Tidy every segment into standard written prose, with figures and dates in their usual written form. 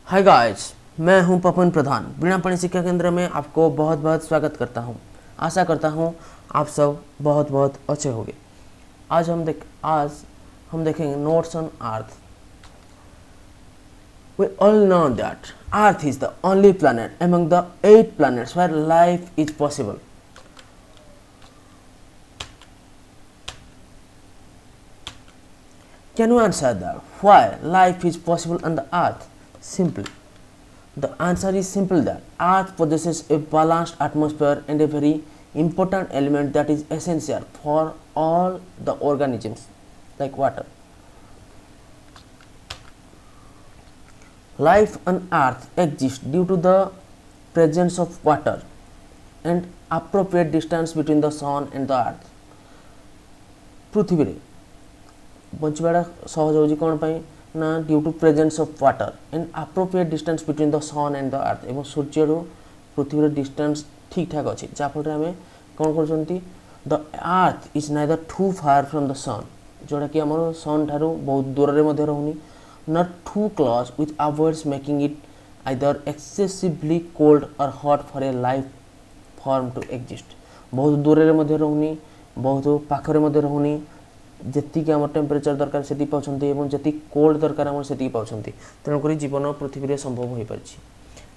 Hi guys, मैं हूं पवन प्रधान। बिना पानी शिक्षा केंद्र में आपको बहुत बहुत स्वागत करता हूं। आशा करता हूं आप सब बहुत बहुत अच्छे होंगे। आज हम देखेंगे notes on earth. We all know that Earth is the only planet among the 8 planets where life is possible. Can you answer that? Why life is possible on the Earth? Simply, the answer is simple that Earth possesses a balanced atmosphere and a very important element that is essential for all the organisms like water. Life on Earth exists due to the presence of water and appropriate distance between the sun and the earth. पृथ्वी बचवाटा सहज होची कोन पई ना due to presence of water and appropriate distance between the sun and the earth एवं सूर्य रो पृथ्वी distance ठीक ठाक अछि जा फल रे हमें कोन करछंती the earth is neither too far from the sun जोटा कि हमर सन थारो बहुत दूर रे मध्ये रहउनी not too close with avoids making it either excessively cold और hot for a life form to exist बहुत दूर रे मध्ये रहउनी बहुत पाखरे मध्ये रहउनी जेतिक आम टेम्परेचर दरकार से पाँच और जी कोल्ड दरकार आम से पाँच तेणुक जीवन पृथ्वी में संभव हो पार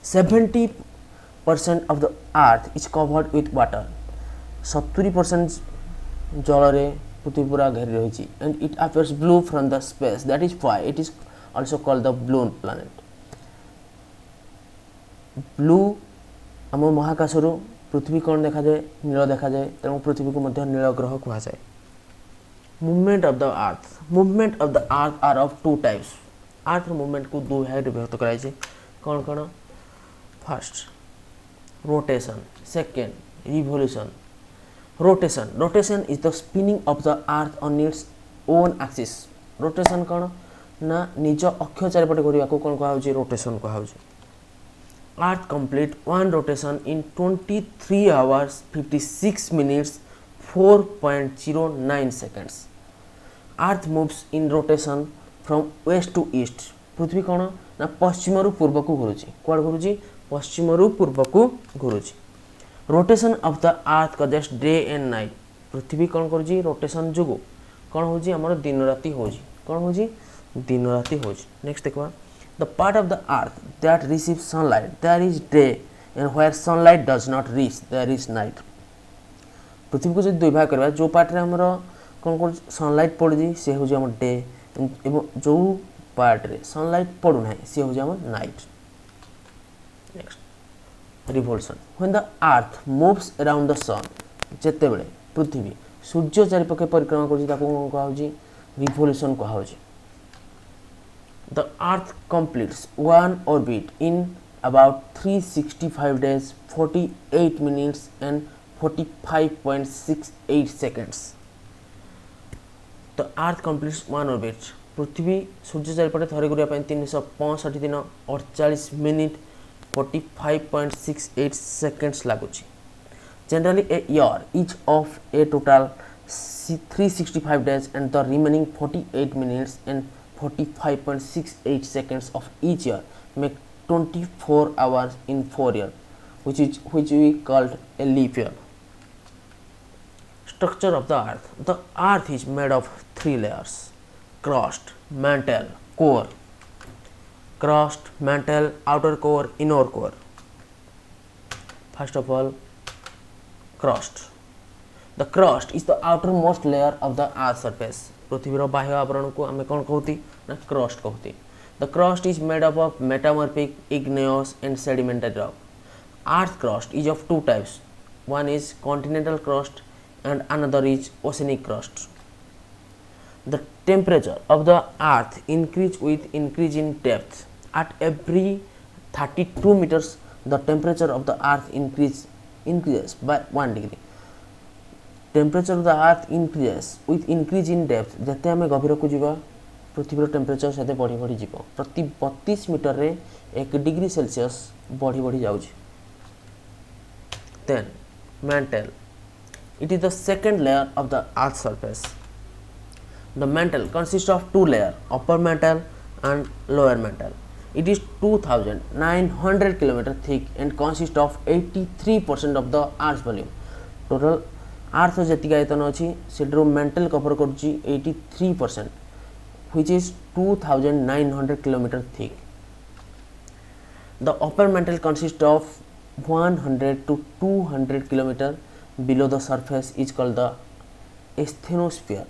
70% of the earth is covered with water 70% जल पृथ्वी पूरा घेरी रही and it appears blue from the space that is why it is also called the blue planet blue आम महाकाशर पृथ्वी कौन देखा जाए नील देखा जाए तेणु पृथ्वी को नील ग्रह कहुए movement of the earth are of two types earth movement को दो भाग विभक्त कराई कौन कौन first rotation second revolution rotation is the spinning of the earth on its own axis rotation कौन ना निज अक्ष चारिपटे करने को कौन कहुचे रोटेशन कहुचे earth complete one rotation in 23 hours 56 minutes 4.09 seconds. Earth moves in rotation from west to east. पृथ्वी कौन ना पश्चिम रु पूर्व को घुरुची कौन घुरुची पश्चिम रु पूर्व को घुरुची rotation of the earth causes day and night पृथ्वी कौन करुची रोटेशन जुगु कौन होची हमर दिन राति होची कौन होची दिन राति होची नेक्स्ट देखबा the part of the earth that receive sunlight there is day and where sunlight does not reach there is night पृथ्वी को जो दुई भाग करवा जो पार्ट रे हमर कौन कौन सनलाइट पड़ी सी हूँ आम डे एवं जो पार्ट रे सनलाइट पड़ूना सी हूँ आम night next revolution when the earth moves around the sun जेते बेले पृथ्वी सूर्य चारिपाखे परिक्रमा कहुची रिवोल्यूशन कहुची the earth completes one orbit in about 365 days 48 minutes and 45.68 seconds. The Earth completes one orbit. पृथ्वी सूर्य चारिपटे थरे करने 365 दिन 48 मिनिट 45.68 seconds लगुच generally a year each of A total 365 days and the remaining 48 minutes and 45.68 seconds of each year make 24 hours in 4 years which we called a leap year. Structure of the earth. The earth is made of 3 layers: crust, mantle, core. Crust, mantle, outer core, inner core. First of all, crust. The crust is the outermost layer of the earth surface. पृथ्वीर बाह्य आवरण को आम कौन कहती ना crust कहती the crust is made up of metamorphic igneous and sedimentary rock earth crust is of two types one is continental crust and another is oceanic crust. The temperature of the earth increase with increase in depth. At every 32 meters, the temperature of the earth increases by 1 degree. Temperature of the earth increases with increase in depth. जते हमें गभीर को जीवा पृथ्वी temperature से बढ़ी बढ़ी जीव प्रति 32 metre रे 1 डिग्री सेल्सियस बढ़ी बढ़ी जाउछि Then mantle. It is the second layer of the earth's surface. The mantle consists of two layers, upper mantle and lower mantle. It is 2,900 km thick and consists of 83% of the Earth's volume. Total Earth जेतिक आयतन अच्छी सेठू mantle cover करुच्ची 83%, which is 2,900 km thick. The upper mantle consists of 100 to 200 km below the surface is called the asthenosphere.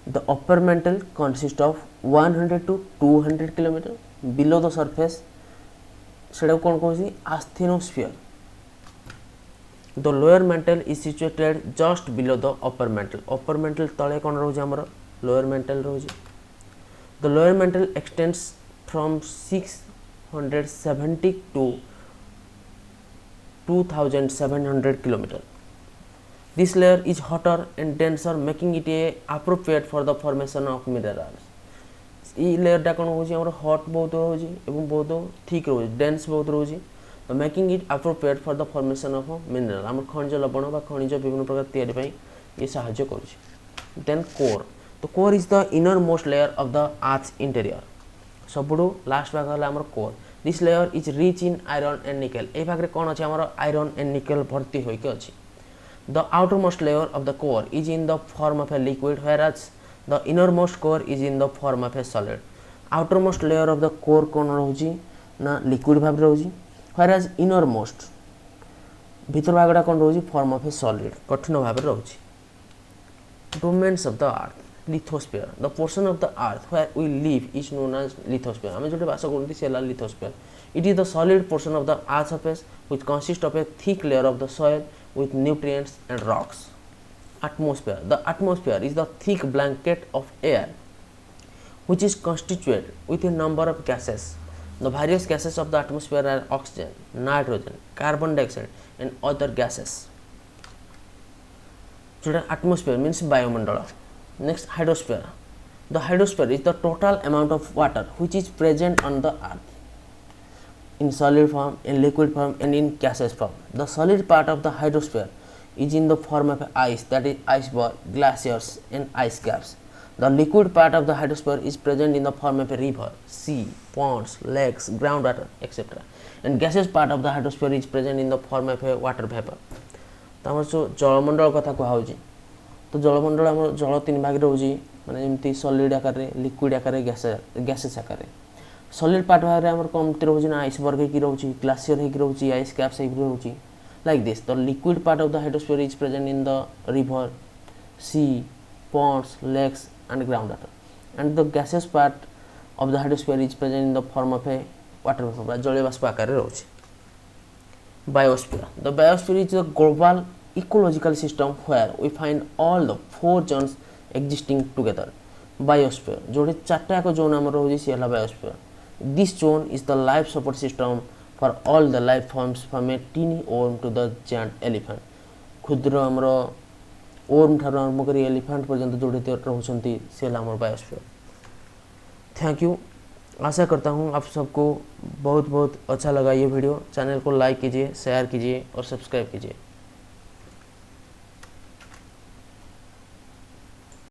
The upper mantle consists of 100 to 200 km below the surface, सेटा कौन कौन asthenosphere. The lower mantle is situated just below the upper mantle. Upper mantle तले कौन रोज हमारा lower mantle rose. The lower mantle extends from 670 to 2,700 km. This layer is hotter and denser, making it appropriate for the formation of minerals. ये layer टा कौन होची हमारा hot बहुत रोजी एवं बहुत thick रोजी, dense बहुत रोजी, तो making it appropriate for the formation of mineral. हम खनिज लवण बा खनिज विभिन्न प्रकार तैयारी ପାଇଁ ये साहाଯ୍य करूची. Then core. तो core is the innermost layer of the Earth's interior. सबुठु लास्ट भाग हला हमर core. This layer is rich in iron and nickel. ए भाग रे कोन अछि हमर iron and nickel भर्ती होई के अछि. The outermost layer of the core is in the form of a liquid, whereas the innermost core is in the form of a solid. Outermost layer of the core कोन रहउची ना liquid भाग रहउची, whereas innermost भीतर भागडा कोन रहउची form of a solid, कठिन भाग रहउची. Domains of the earth. Lithosphere. The portion of the earth where we live is known as lithosphere. हमें जोटे भाषा करते हैं सेला lithosphere. It is the solid portion of the earth's surface which consists of a thick layer of the soil with nutrients and rocks. Atmosphere. The atmosphere is the thick blanket of air which is constituted with a number of gases. The various gases of the atmosphere are oxygen, nitrogen, carbon dioxide and other gases. So atmosphere means biomandala. Next, hydrosphere. The hydrosphere is the total amount of water which is present on the earth in solid form, in liquid form and in gaseous form. The solid part of the hydrosphere is in the form of ice, that is iceberg, glaciers and ice caps. The liquid part of the hydrosphere is present in the form of a river, sea, ponds, lakes, groundwater, etc. And gaseous part of the hydrosphere is present in the form of a water vapor. तो जो जलमंडल कथा कहूँ तो जलमंडल आम जल तीन भाग रोजी माने जमती सॉलिड आकार रे, लिक्विड आकार रे, गैसेस आकार रे. सॉलिड पार्ट भाग रे हमर कमती रोजी ना आइसबर्ग की रोजी, ग्लासियर की रोजी, आइस कैप्स की रोजी. Like this, the liquid part of the hydrosphere is present in the river, sea, ponds, lakes and groundwater. And the gaseous part of the hydrosphere is present in the form of a water vapor, जलीय बाष्प आकार रे रोजी. Biosphere. The biosphere is a global ecological system where we find all the four zones existing together. Biosphere जोड़े चारटा को zone हमर होजी से हला biosphere. This zone is the life support system for all the life forms from a teeny worm to the giant elephant. क्षुद्र हमर worm ठारो आरंभ करी elephant पर्यंत जोड़े रहउछंती से हला हमर biosphere. Thank you. आशा करता हूँ आप सबको बहुत बहुत अच्छा लगा ये वीडियो. चैनल को लाइक कीजिए, शेयर कीजिए और सब्सक्राइब कीजिए.